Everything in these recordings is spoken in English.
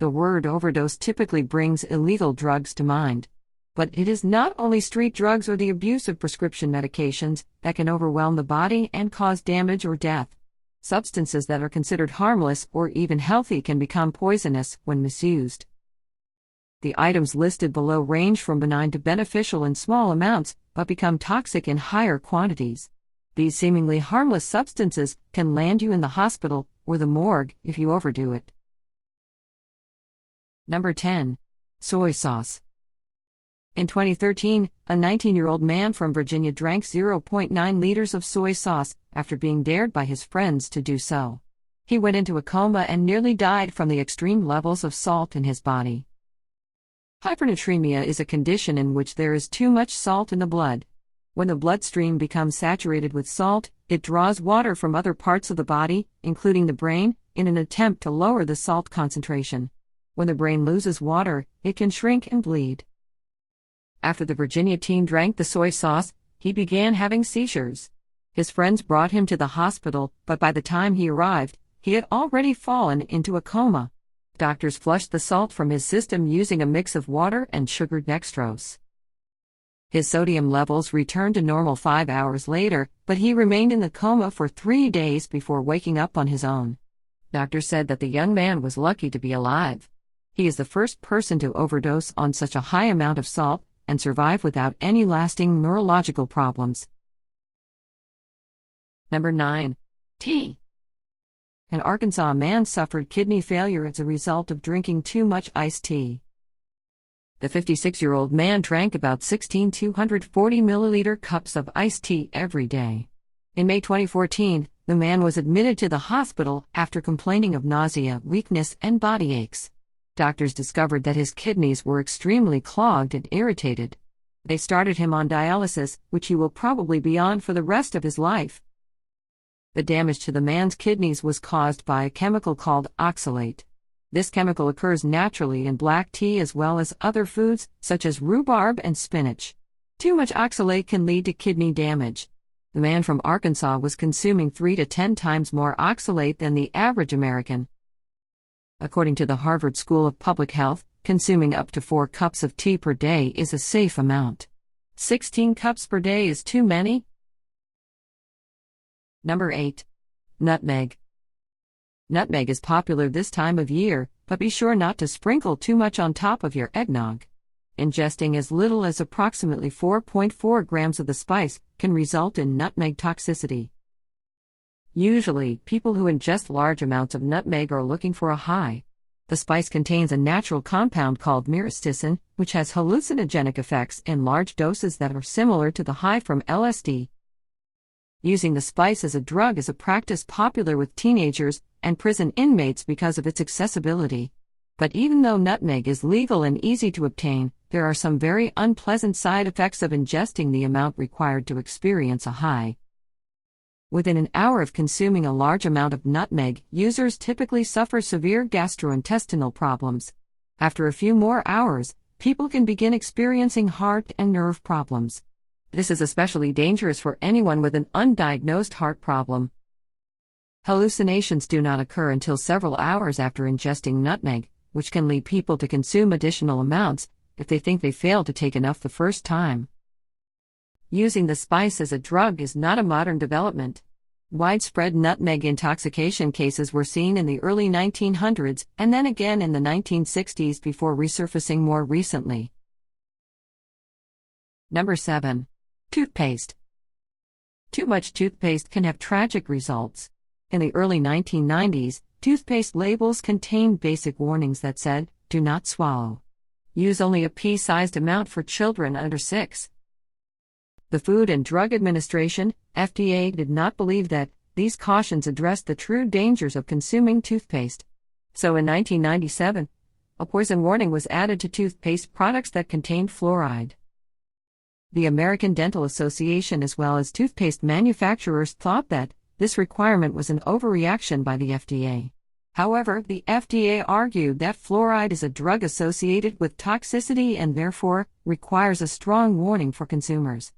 The word overdose typically brings illegal drugs to mind. But it is not only street drugs or the abuse of prescription medications that can overwhelm the body and cause damage or death. Substances that are considered harmless or even healthy can become poisonous when misused. The items listed below range from benign to beneficial in small amounts, but become toxic in higher quantities. These seemingly harmless substances can land you in the hospital or the morgue if you overdo it. Number 10. Soy sauce. In 2013, a 19-year-old man from Virginia drank 0.9 liters of soy sauce after being dared by his friends to do so. He went into a coma and nearly died from the extreme levels of salt in his body. Hypernatremia is a condition in which there is too much salt in the blood. When the bloodstream becomes saturated with salt, it draws water from other parts of the body, including the brain, in an attempt to lower the salt concentration. When the brain loses water, it can shrink and bleed. After the Virginia teen drank the soy sauce, he began having seizures. His friends brought him to the hospital, but by the time he arrived, he had already fallen into a coma. Doctors flushed the salt from his system using a mix of water and sugared dextrose. His sodium levels returned to normal 5 hours later, but he remained in the coma for 3 days before waking up on his own. Doctors said that the young man was lucky to be alive. He is the first person to overdose on such a high amount of salt and survive without any lasting neurological problems. Number 9. Tea. In Arkansas, a man suffered kidney failure as a result of drinking too much iced tea. The 56-year-old man drank about 16 240-milliliter cups of iced tea every day. In May 2014, the man was admitted to the hospital after complaining of nausea, weakness, and body aches. Doctors discovered that his kidneys were extremely clogged and irritated. They started him on dialysis, which he will probably be on for the rest of his life. The damage to the man's kidneys was caused by a chemical called oxalate. This chemical occurs naturally in black tea as well as other foods, such as rhubarb and spinach. Too much oxalate can lead to kidney damage. The man from Arkansas was consuming 3 to 10 times more oxalate than the average American. According to the Harvard School of Public Health, consuming up to 4 cups of tea per day is a safe amount. 16 cups per day is too many. Number 8. Nutmeg. Nutmeg is popular this time of year, but be sure not to sprinkle too much on top of your eggnog. Ingesting as little as approximately 4.4 grams of the spice can result in nutmeg toxicity. Usually, people who ingest large amounts of nutmeg are looking for a high. The spice contains a natural compound called myristicin, which has hallucinogenic effects in large doses that are similar to the high from LSD. Using the spice as a drug is a practice popular with teenagers and prison inmates because of its accessibility. But even though nutmeg is legal and easy to obtain, there are some very unpleasant side effects of ingesting the amount required to experience a high. Within an hour of consuming a large amount of nutmeg, users typically suffer severe gastrointestinal problems. After a few more hours, people can begin experiencing heart and nerve problems. This is especially dangerous for anyone with an undiagnosed heart problem. Hallucinations do not occur until several hours after ingesting nutmeg, which can lead people to consume additional amounts if they think they failed to take enough the first time. Using the spice as a drug is not a modern development. Widespread nutmeg intoxication cases were seen in the early 1900s and then again in the 1960s before resurfacing more recently. Number 7. Toothpaste. Too much toothpaste can have tragic results. In the early 1990s, toothpaste labels contained basic warnings that said, "Do not swallow. Use only a pea-sized amount for children under 6." The Food and Drug Administration, FDA, did not believe that these cautions addressed the true dangers of consuming toothpaste. So in 1997, a poison warning was added to toothpaste products that contained fluoride. The American Dental Association as well as toothpaste manufacturers thought that this requirement was an overreaction by the FDA. However, the FDA argued that fluoride is a drug associated with toxicity and therefore requires a strong warning for consumers.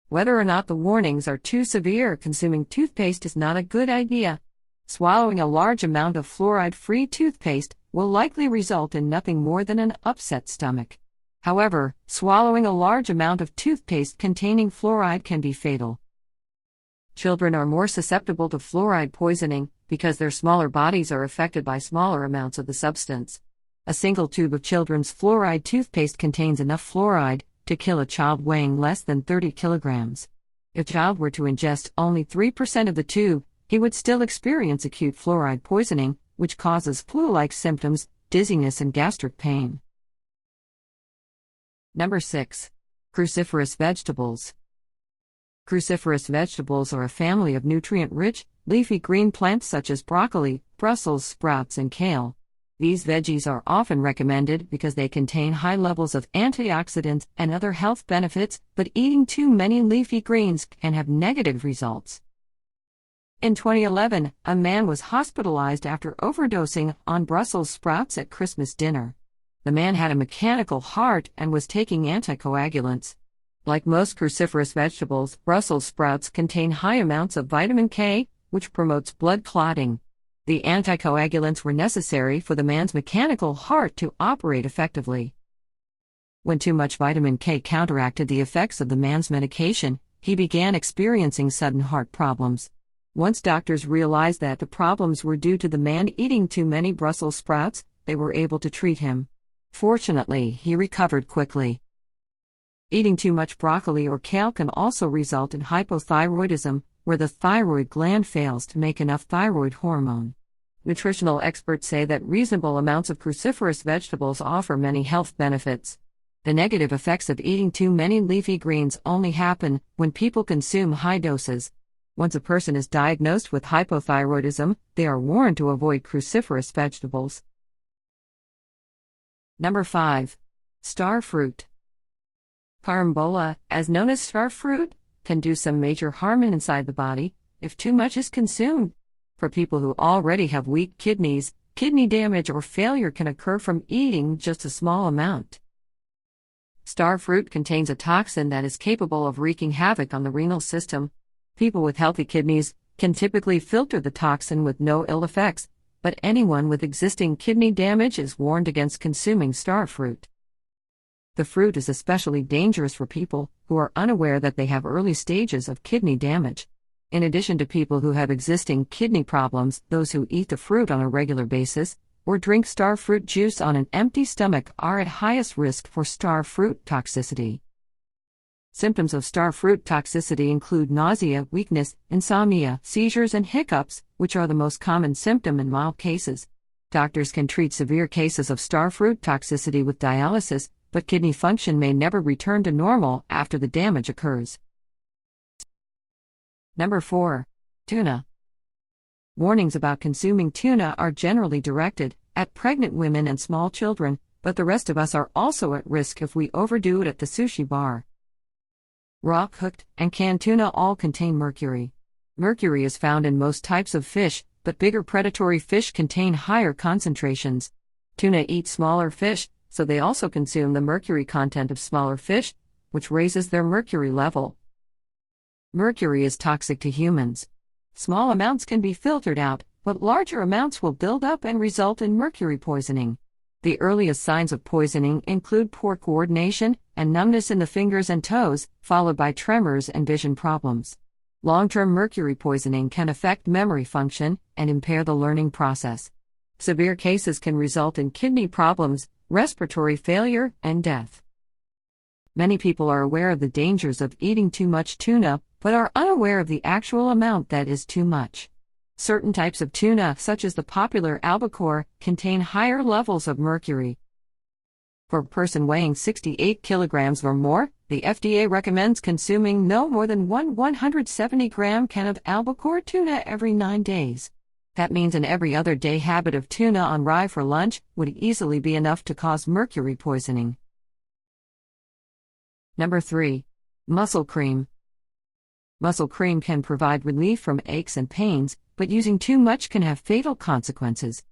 Whether or not the warnings are too severe, consuming toothpaste is not a good idea. Swallowing a large amount of fluoride-free toothpaste will likely result in nothing more than an upset stomach. However, swallowing a large amount of toothpaste containing fluoride can be fatal. Children are more susceptible to fluoride poisoning because their smaller bodies are affected by smaller amounts of the substance. A single tube of children's fluoride toothpaste contains enough fluoride to kill a child weighing less than 30 kilograms. If a child were to ingest only 3% of the tube, he would still experience acute fluoride poisoning, which causes flu-like symptoms, dizziness, and gastric pain. Number 6. Cruciferous vegetables. Cruciferous vegetables are a family of nutrient-rich, leafy green plants such as broccoli, Brussels sprouts, and kale. These veggies are often recommended because they contain high levels of antioxidants and other health benefits, but eating too many leafy greens can have negative results. In 2011, a man was hospitalized after overdosing on Brussels sprouts at Christmas dinner. The man had a mechanical heart and was taking anticoagulants. Like most cruciferous vegetables, Brussels sprouts contain high amounts of vitamin K, which promotes blood clotting. The anticoagulants were necessary for the man's mechanical heart to operate effectively. When too much vitamin K counteracted the effects of the man's medication, he began experiencing sudden heart problems. Once doctors realized that the problems were due to the man eating too many Brussels sprouts, they were able to treat him. Fortunately, he recovered quickly. Eating too much broccoli or kale can also result in hypothyroidism, where the thyroid gland fails to make enough thyroid hormone. Nutritional experts say that reasonable amounts of cruciferous vegetables offer many health benefits. The negative effects of eating too many leafy greens only happen when people consume high doses. Once a person is diagnosed with hypothyroidism, they are warned to avoid cruciferous vegetables. Number 5. Star fruit. Carambola, as known as star fruit, can do some major harm inside the body if too much is consumed. For people who already have weak kidneys, kidney damage or failure can occur from eating just a small amount. Star fruit contains a toxin that is capable of wreaking havoc on the renal system. People with healthy kidneys can typically filter the toxin with no ill effects, but anyone with existing kidney damage is warned against consuming star fruit. The fruit is especially dangerous for people who are unaware that they have early stages of kidney damage. In addition to people who have existing kidney problems, those who eat the fruit on a regular basis or drink star fruit juice on an empty stomach are at highest risk for star fruit toxicity. Symptoms of star fruit toxicity include nausea, weakness, insomnia, seizures, and hiccups, which are the most common symptom in mild cases. Doctors can treat severe cases of star fruit toxicity with dialysis, but kidney function may never return to normal after the damage occurs. Number 4. Tuna. Warnings about consuming tuna are generally directed at pregnant women and small children, but the rest of us are also at risk if we overdo it at the sushi bar. Raw, cooked, and canned tuna all contain mercury. Mercury is found in most types of fish, but bigger predatory fish contain higher concentrations. Tuna eat smaller fish, so they also consume the mercury content of smaller fish, which raises their mercury level. Mercury is toxic to humans. Small amounts can be filtered out, but larger amounts will build up and result in mercury poisoning. The earliest signs of poisoning include poor coordination and numbness in the fingers and toes, followed by tremors and vision problems. Long-term mercury poisoning can affect memory function and impair the learning process. Severe cases can result in kidney problems, respiratory failure, and death. Many people are aware of the dangers of eating too much tuna, but are unaware of the actual amount that is too much. Certain types of tuna, such as the popular albacore, contain higher levels of mercury. For a person weighing 68 kilograms or more, the FDA recommends consuming no more than one 170-gram can of albacore tuna every 9 days. That means an every other day habit of tuna on rye for lunch would easily be enough to cause mercury poisoning. Number 3. Muscle cream. Muscle cream can provide relief from aches and pains, but using too much can have fatal consequences.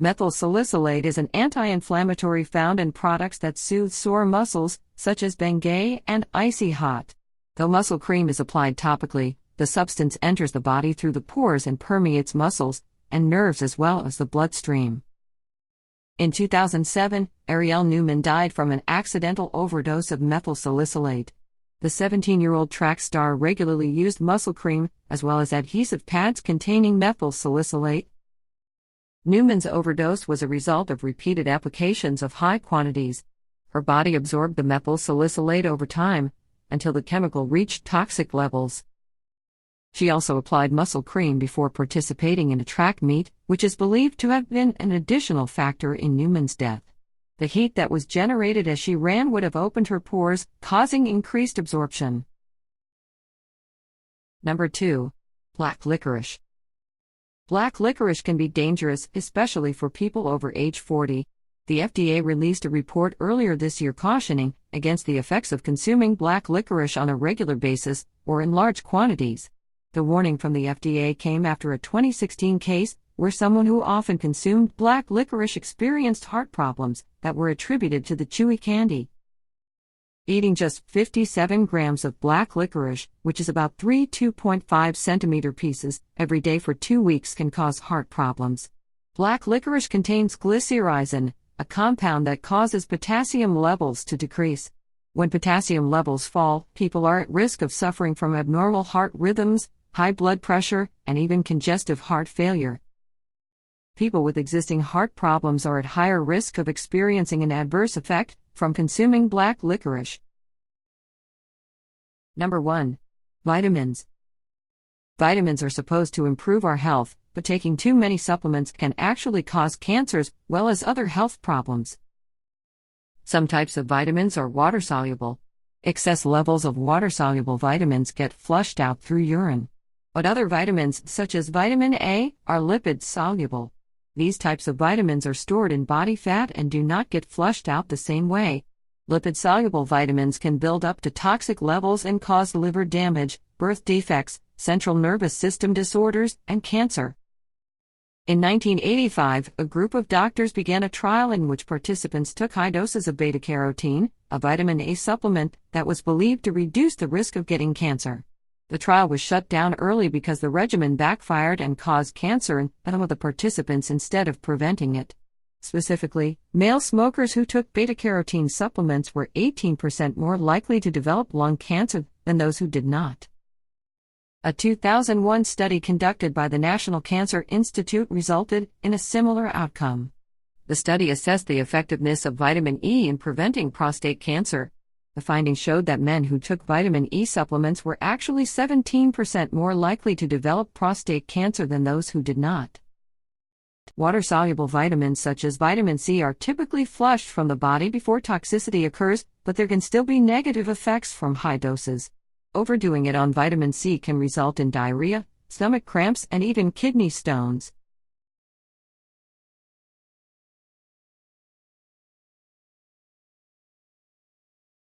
Methyl salicylate is an anti-inflammatory found in products that soothe sore muscles, such as Bengay and Icy Hot. Though muscle cream is applied topically, The substance enters the body through the pores and permeates muscles and nerves as well as the bloodstream. In 2007, Ariel Newman died from an accidental overdose of methyl salicylate. The 17-year-old track star regularly used muscle cream, as well as adhesive pads containing methyl salicylate. Newman's overdose was a result of repeated applications of high quantities. Her body absorbed the methyl salicylate over time, until the chemical reached toxic levels. She also applied muscle cream before participating in a track meet, which is believed to have been an additional factor in Newman's death. The heat that was generated as she ran would have opened her pores, causing increased absorption. Number 2. Black licorice. Black licorice can be dangerous, especially for people over age 40. The FDA released a report earlier this year cautioning against the effects of consuming black licorice on a regular basis or in large quantities. The warning from the FDA came after a 2016 case where someone who often consumed black licorice experienced heart problems that were attributed to the chewy candy. Eating just 57 grams of black licorice, which is about 3 2.5 centimeter pieces, every day for 2 weeks can cause heart problems. Black licorice contains glycyrrhizin, a compound that causes potassium levels to decrease. When potassium levels fall, people are at risk of suffering from abnormal heart rhythms, high blood pressure, and even congestive heart failure. People with existing heart problems are at higher risk of experiencing an adverse effect from consuming black licorice. Number 1. Vitamins. Vitamins are supposed to improve our health, but taking too many supplements can actually cause cancers, well as other health problems. Some types of vitamins are water-soluble. Excess levels of water-soluble vitamins get flushed out through urine. But other vitamins, such as vitamin A, are lipid-soluble. These types of vitamins are stored in body fat and do not get flushed out the same way. Lipid-soluble vitamins can build up to toxic levels and cause liver damage, birth defects, central nervous system disorders, and cancer. In 1985, a group of doctors began a trial in which participants took high doses of beta-carotene, a vitamin A supplement that was believed to reduce the risk of getting cancer. The trial was shut down early because the regimen backfired and caused cancer in some of the participants instead of preventing it. Specifically, male smokers who took beta-carotene supplements were 18% more likely to develop lung cancer than those who did not. A 2001 study conducted by the National Cancer Institute resulted in a similar outcome. The study assessed the effectiveness of vitamin E in preventing prostate cancer. The findings showed that men who took vitamin E supplements were actually 17% more likely to develop prostate cancer than those who did not. Water-soluble vitamins such as vitamin C are typically flushed from the body before toxicity occurs, but there can still be negative effects from high doses. Overdoing it on vitamin C can result in diarrhea, stomach cramps, and even kidney stones.